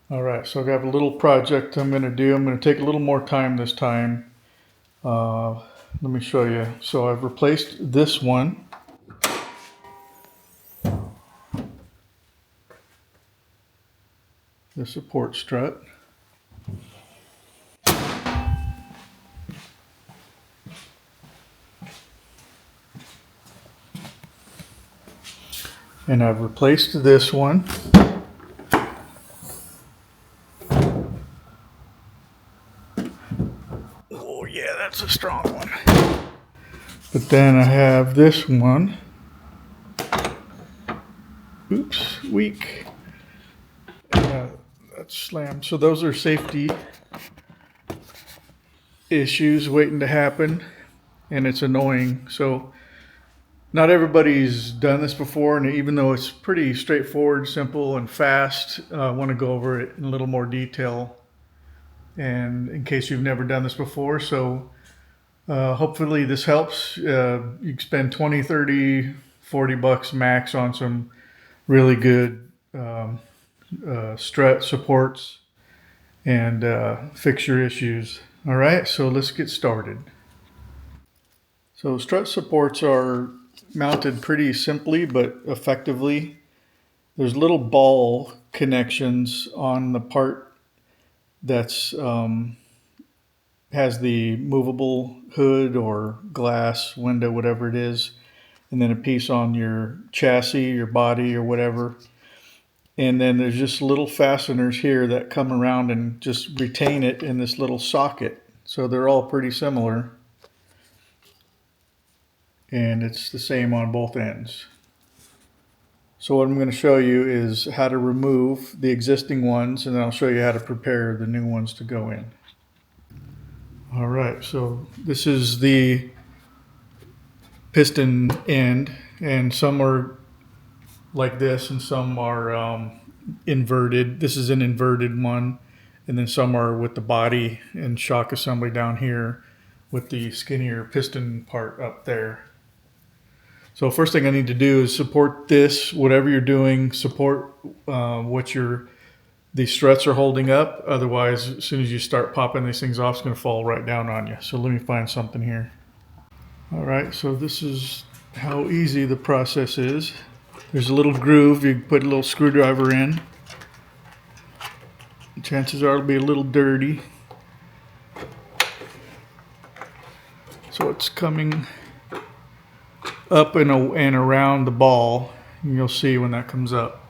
All right, so I got a little project I'm going to do. I'm going to take a little more time this time. Uh, Let me show you. So I've replaced this one. The support strut. And I've replaced this one. Oh yeah, that's a strong one. But then I have this one. Oops, weak. That's slammed. So those are safety issues waiting to happen, and it's annoying. So not everybody's done this before, and even though it's pretty straightforward, simple, and fast, I want to go over it in a little more detail. And in case you've never done this before, so hopefully this helps. You can spend 20, 30, 40 bucks max on some really good strut supports and fix your issues. All right, so let's get started. So strut supports are mounted pretty simply but effectively. There's little ball connections on the part that's has the movable hood or glass window, whatever it is, and then a piece on your chassis, your body, or whatever. And then there's just little fasteners here that come around and just retain it in this little socket. So they're all pretty similar. And it's the same on both ends. So what I'm going to show you is how to remove the existing ones, and then I'll show you how to prepare the new ones to go in. All right, so this is the piston end, and some are like this and some are inverted. This is an inverted one, and then some are with the body and shock assembly down here with the skinnier piston part up there. So first thing I need to do is support this, whatever you're doing, support what these struts are holding up. Otherwise, as soon as you start popping these things off, it's going to fall right down on you. So let me find something here. All right, so this is how easy the process is. There's a little groove. You put a little screwdriver in. Chances are it'll be a little dirty. So it's coming up and around the ball, and you'll see when that comes up.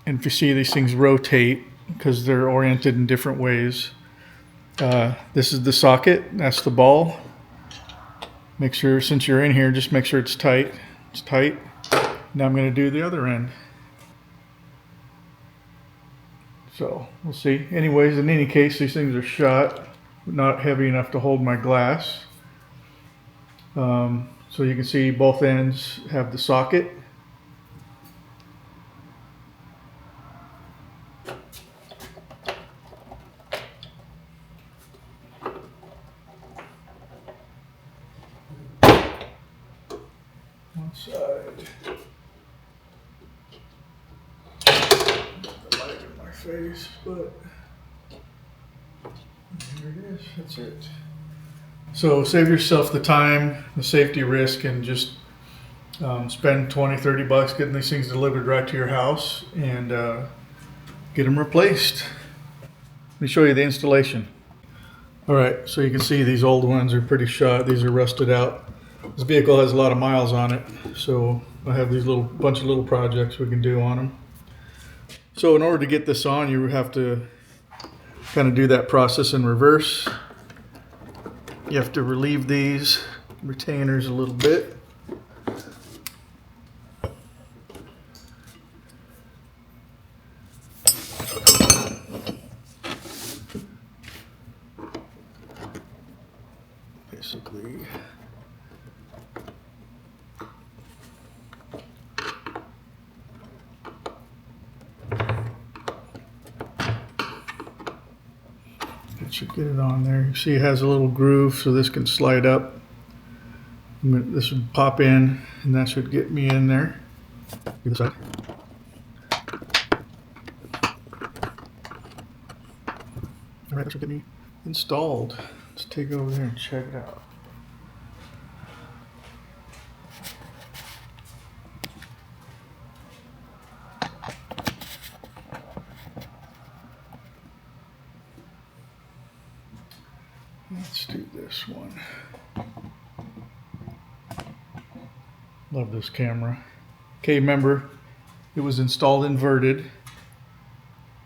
And if you see these things rotate because they're oriented in different ways. This is the socket, that's the ball. Make sure, since you're in here, just make sure it's tight. It's tight. Now I'm going to do the other end. So we'll see. Anyways, in any case, these things are shot, not heavy enough to hold my glass. So you can see both ends have the socket. One side. The light in my face, but here it is. That's it. So save yourself the time, the safety risk, and just spend 20, 30 bucks getting these things delivered right to your house and get them replaced. Let me show you the installation. All right, so you can see these old ones are pretty shot. These are rusted out. This vehicle has a lot of miles on it, so I have these bunch of little projects we can do on them. So in order to get this on, you have to kind of do that process in reverse. You have to relieve these retainers a little bit. Basically, it should get it on there. You see it has a little groove, so this can slide up. This would pop in, and that should get me in there. Either side. All right, this will get me installed. Let's take it over there and check it out. Let's do this one. Love this camera. Okay, remember, it was installed inverted.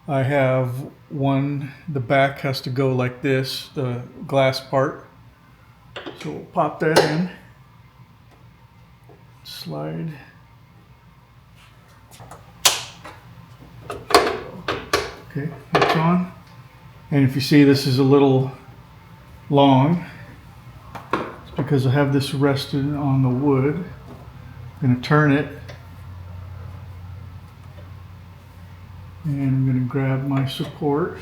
I have one, the back has to go like this, the glass part. So we'll pop that in. Slide. Okay, that's on. And if you see this is a little long, it's because I have this rested on the wood. I'm going to turn it. And I'm going to grab my support.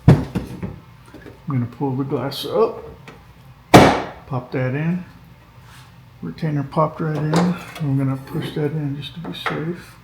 I'm going to pull the glass up, pop that in. Retainer popped right in. I'm going to push that in just to be safe.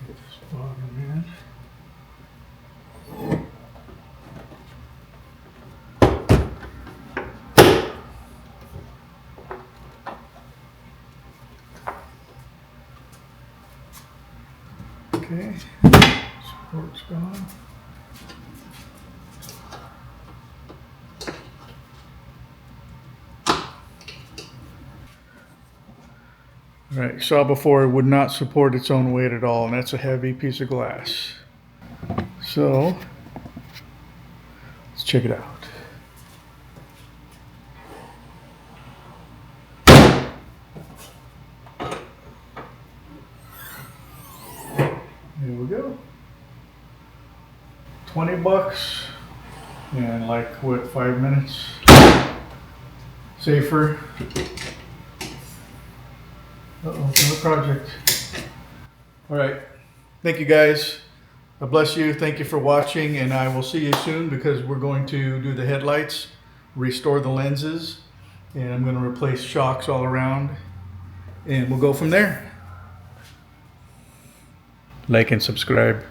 Get this bottom in. Okay, support's gone. All right, you saw before it would not support its own weight at all, and that's a heavy piece of glass. So, let's check it out. Here we go. $20 and like what, 5 minutes? Safer. Another project. All right. Thank you guys. God bless you. Thank you for watching, and I will see you soon because we're going to do the headlights, restore the lenses, and I'm going to replace shocks all around, and we'll go from there. Like and subscribe.